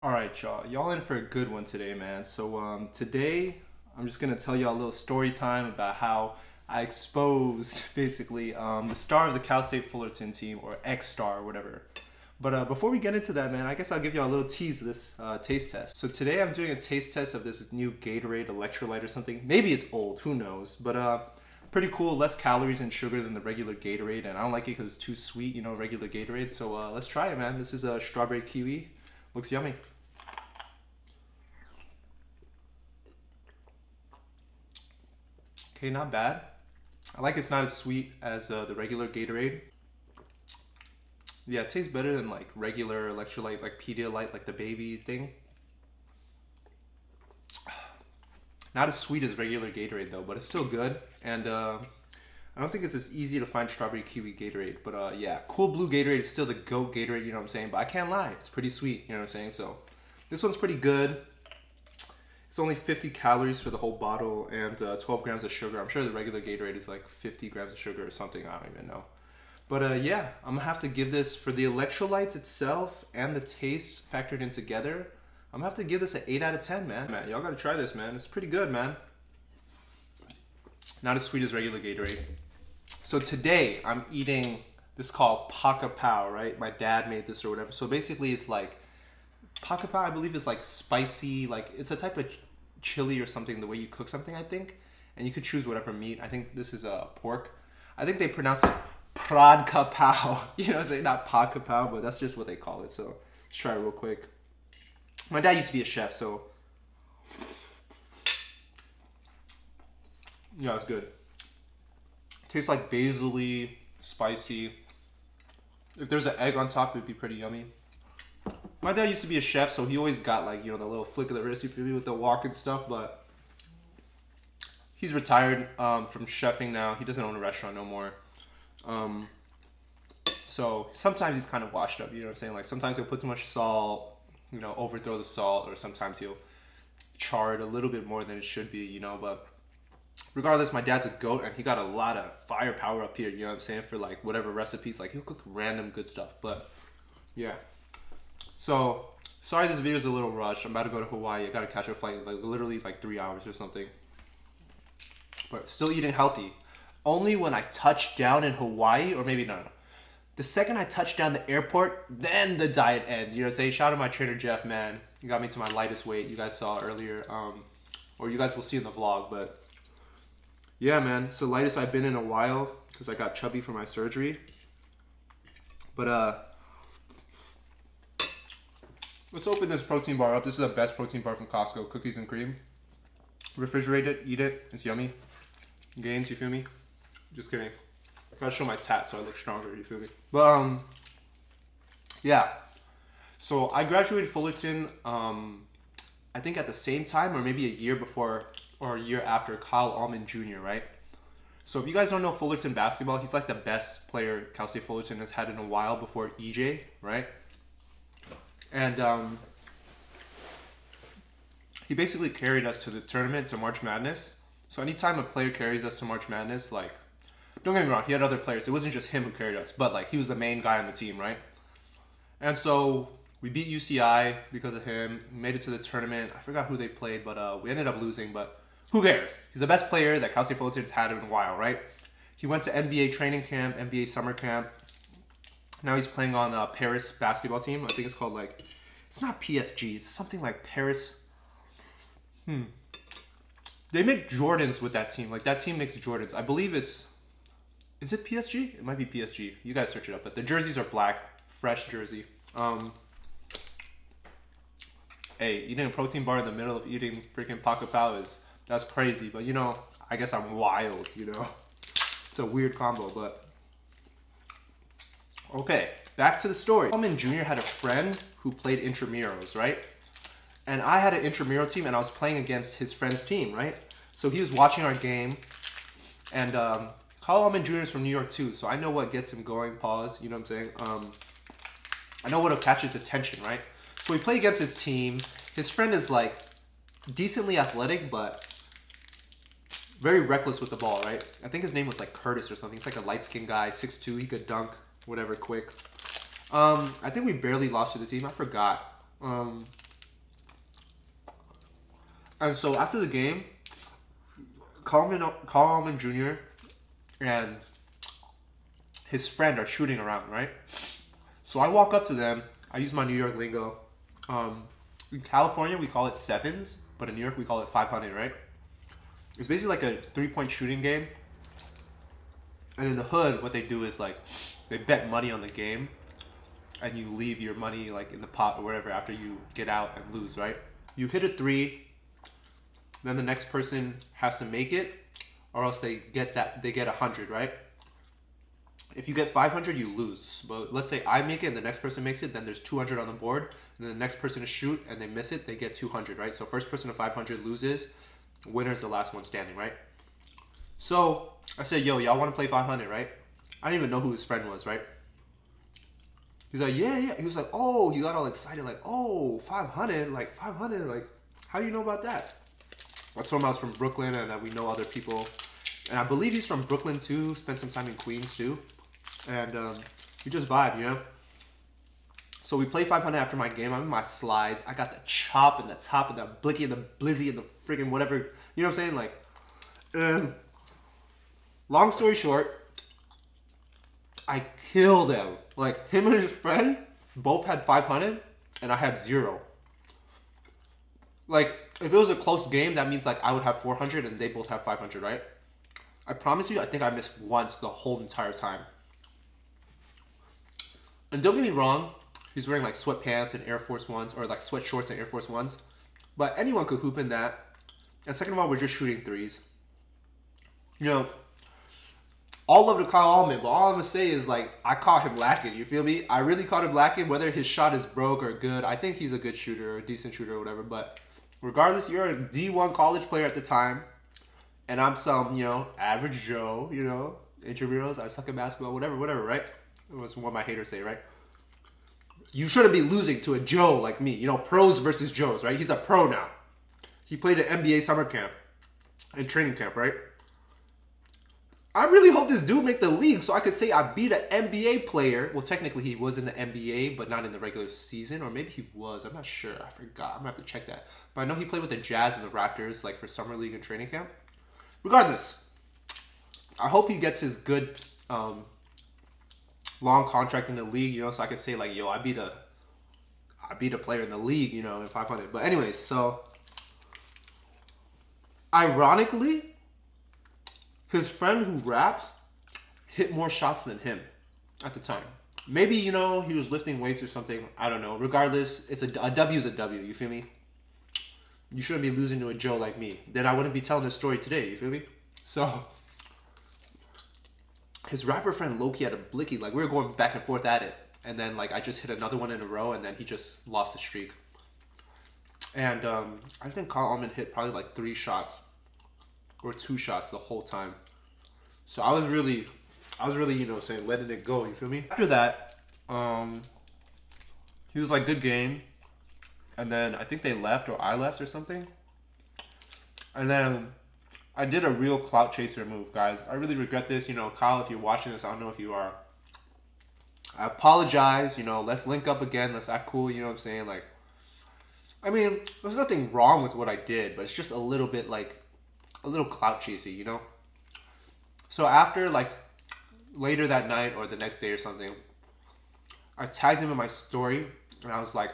All right, y'all in for a good one today, man. So today I'm just gonna tell y'all a little story time about how I exposed basically the star of the Cal State Fullerton team, or X-Star or whatever. But before we get into that, man, I guess I'll give y'all a little tease of this taste test. So today I'm doing a taste test of this new Gatorade electrolyte or something. Maybe it's old, who knows? But pretty cool, less calories and sugar than the regular Gatorade, and I don't like it because it's too sweet, you know, regular Gatorade. So let's try it, man. This is a strawberry kiwi. Looks yummy. Okay, not bad. I like it's not as sweet as the regular Gatorade. Yeah, it tastes better than like regular electrolyte, like Pedialyte, like the baby thing. Not as sweet as regular Gatorade though, but it's still good. And I don't think it's as easy to find strawberry kiwi Gatorade. But yeah, Cool Blue Gatorade is still the GOAT Gatorade, you know what I'm saying? But I can't lie, it's pretty sweet, you know what I'm saying? So this one's pretty good. It's only 50 calories for the whole bottle and 12 grams of sugar. I'm sure the regular Gatorade is like 50 grams of sugar or something. I don't even know. But yeah, I'm gonna have to give this, for the electrolytes itself and the taste factored in together, I'm gonna have to give this an 8 out of 10, man. Y'all gotta try this, man. It's pretty good, man. Not as sweet as regular Gatorade. So today I'm eating this called Paca Pow, right? My dad made this or whatever. So basically it's like, Paca Pow I believe is like spicy, like it's a type of chili or something, the way you cook something, I think. And you could choose whatever meat. I think this is pork. I think they pronounce it Pradka Pow. You know what I'm saying? Not Paca Pow, but that's just what they call it. So let's try it real quick. My dad used to be a chef, so yeah, it's good. Tastes like basil-y, spicy. If there's an egg on top, it'd be pretty yummy. My dad used to be a chef, so he always got like, you know, the little flick of the wrist, you feel me, with the walk and stuff, but he's retired from chefing now. He doesn't own a restaurant no more. So sometimes he's kind of washed up, you know what I'm saying? Like sometimes he'll put too much salt, you know, overthrow the salt, or sometimes he'll char it a little bit more than it should be, you know, but regardless, my dad's a GOAT and he got a lot of firepower up here, you know what I'm saying, for like whatever recipes. Like he'll cook random good stuff, but yeah. So, sorry this video is a little rushed. I'm about to go to Hawaii. I gotta catch a flight in like literally like 3 hours or something. But still eating healthy. Only when I touch down in Hawaii, or maybe no. The second I touch down the airport, then the diet ends. You know what I'm saying? Shout out to my trainer Jeff, man. He got me to my lightest weight. You guys saw earlier. Or you guys will see in the vlog, but yeah, man. So lightest I've been in a while because I got chubby for my surgery. But let's open this protein bar up. This is the best protein bar from Costco. Cookies and cream. Refrigerate it, eat it. It's yummy. Gains, you feel me? Just kidding. Gotta show my tat so I look stronger, you feel me? But yeah. So I graduated Fullerton, I think at the same time or maybe a year before or a year after Kyle Allman Jr., right? So if you guys don't know Fullerton basketball, he's like the best player Cal State Fullerton has had in a while before EJ, right? And he basically carried us to the tournament, to March Madness. So anytime a player carries us to March Madness, like, don't get me wrong, he had other players. It wasn't just him who carried us, but like he was the main guy on the team, right? And so we beat UCI because of him. We made it to the tournament. I forgot who they played, but we ended up losing, but who cares? He's the best player that Cal State Fullerton has had in a while, right? He went to NBA training camp, NBA summer camp. Now he's playing on a Paris basketball team. I think it's called like, it's not PSG. It's something like Paris. They make Jordans with that team. Like that team makes Jordans. I believe it's, is it PSG? It might be PSG. You guys search it up. But the jerseys are black, fresh jersey. Hey, eating a protein bar in the middle of eating freaking Paca Pow that's crazy. But you know, I guess I'm wild, you know. It's a weird combo, but okay, back to the story. Allman Jr. had a friend who played intramurals, right? And I had an intramural team and I was playing against his friend's team, right? So he was watching our game, and Kyle Allman Jr. is from New York too, so I know what gets him going, pause, you know what I'm saying? I know what'll catch his attention, right? So we play against his team. His friend is like decently athletic, but very reckless with the ball, right? I think his name was like Curtis or something. He's like a light-skinned guy, 6'2", he could dunk, whatever, quick. I think we barely lost to the team, I forgot. And so after the game, Allman Jr. and his friend are shooting around, right? So I walk up to them. I use my New York lingo. In California, we call it sevens, but in New York, we call it 500, right? It's basically like a 3-point shooting game. And in the hood, what they do is like, they bet money on the game, and you leave your money like in the pot or whatever after you get out and lose, right? You hit a 3, then the next person has to make it, or else they get 100, right? If you get 500, you lose. But let's say I make it and the next person makes it, then there's 200 on the board, and then the next person to shoot and they miss it, they get 200, right? So first person to 500 loses, winner's the last one standing, right? So I said, yo, y'all want to play 500, right? I didn't even know who his friend was, right? He's like, yeah. He was like, oh, he got all excited, like, oh, 500, like 500, like, how do you know about that? I told him I was from Brooklyn and that we know other people. And I believe he's from Brooklyn too, spent some time in Queens too. And we just vibe, you know? So we play 500 after my game. I'm in my slides. I got the chop and the top and the blicky and the blizzy and the friggin' whatever. You know what I'm saying? Like, long story short, I killed him. Like, him and his friend both had 500 and I had 0. Like, if it was a close game, that means like I would have 400 and they both have 500, right? I promise you, I think I missed once the whole entire time. And don't get me wrong, he's wearing like sweatpants and Air Force Ones, or like sweat shorts and Air Force Ones. But anyone could hoop in that. And second of all, we're just shooting threes. You know, all love to Kyle Allman, but all I'm gonna say is like, I caught him lacking, you feel me? I really caught him lacking, whether his shot is broke or good. I think he's a good shooter, or a decent shooter or whatever, but regardless, you're a D1 college player at the time, and I'm some, you know, average Joe, you know, intramurals, I suck at basketball, whatever, right? That's what my haters say, right? You shouldn't be losing to a Joe like me. You know, pros versus Joes, right? He's a pro now. He played at NBA summer camp and training camp, right? I really hope this dude make the league so I could say I beat an NBA player. Well, technically he was in the NBA, but not in the regular season. Or maybe he was. I'm not sure. I forgot. I'm going to have to check that. But I know he played with the Jazz and the Raptors, like, for summer league and training camp. Regardless, I hope he gets his good long contract in the league, you know, so I could say, like, yo, I beat a player in the league, you know, in 500. But anyways, so ironically, his friend who raps hit more shots than him at the time. Maybe, you know, he was lifting weights or something. I don't know. Regardless, it's a W is a W. You feel me? You shouldn't be losing to a Joe like me. Then I wouldn't be telling this story today. You feel me? So his rapper friend low-key had a blicky. Like, we were going back and forth at it. And then, like, I just hit another one in a row, and then he just lost the streak. And I think Kyle Allman hit probably like 3 shots or 2 shots the whole time. So I was really, you know, saying, letting it go, you feel me? After that, he was like, good game. And then I think they left, or I left or something. And then I did a real clout chaser move, guys. I really regret this. You know, Kyle, if you're watching this, I don't know if you are. I apologize, you know, let's link up again, let's act cool, you know what I'm saying? Like, I mean, there's nothing wrong with what I did, but it's just a little bit like, a little clout chasey, you know? So after, like, later that night or the next day or something, I tagged him in my story, and I was like,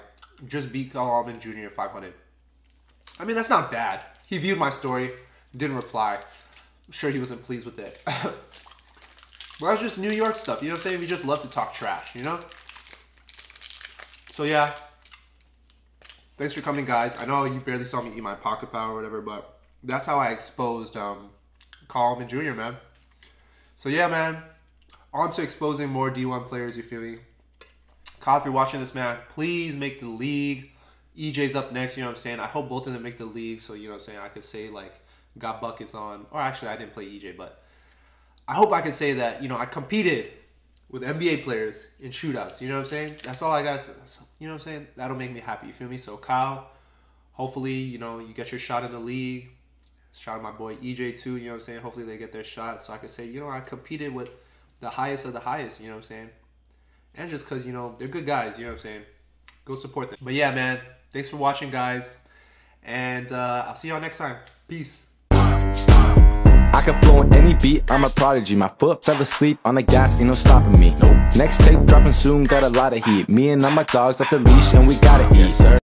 just beat Kyle Allman Jr. 500. I mean, that's not bad. He viewed my story, didn't reply. I'm sure he wasn't pleased with it. But that's just New York stuff, you know what I'm saying? We just love to talk trash, you know? So yeah, thanks for coming, guys. I know you barely saw me eat my pocket power or whatever, but that's how I exposed Kyle Allman Jr., man. So yeah, man, on to exposing more D1 players, you feel me? Kyle, if you're watching this, man, please make the league. EJ's up next, you know what I'm saying? I hope both of them make the league, so, you know what I'm saying, I could say, like, got buckets on, or actually, I didn't play EJ, but I hope I can say that, you know, I competed with NBA players in shootouts. You know what I'm saying? That's all I got to say. You know what I'm saying? That'll make me happy. You feel me? So, Kyle, hopefully, you know, you get your shot in the league. Shout out my boy EJ too. You know what I'm saying? Hopefully, they get their shot. So, I can say, you know, I competed with the highest of the highest. You know what I'm saying? And just because, you know, they're good guys. You know what I'm saying? Go support them. But yeah, man. Thanks for watching, guys. And I'll see y'all next time. Peace. I can flow on any beat, I'm a prodigy. My foot fell asleep on the gas, ain't no stopping me. Next tape dropping soon, got a lot of heat. Me and all my dogs at the leash and we gotta eat.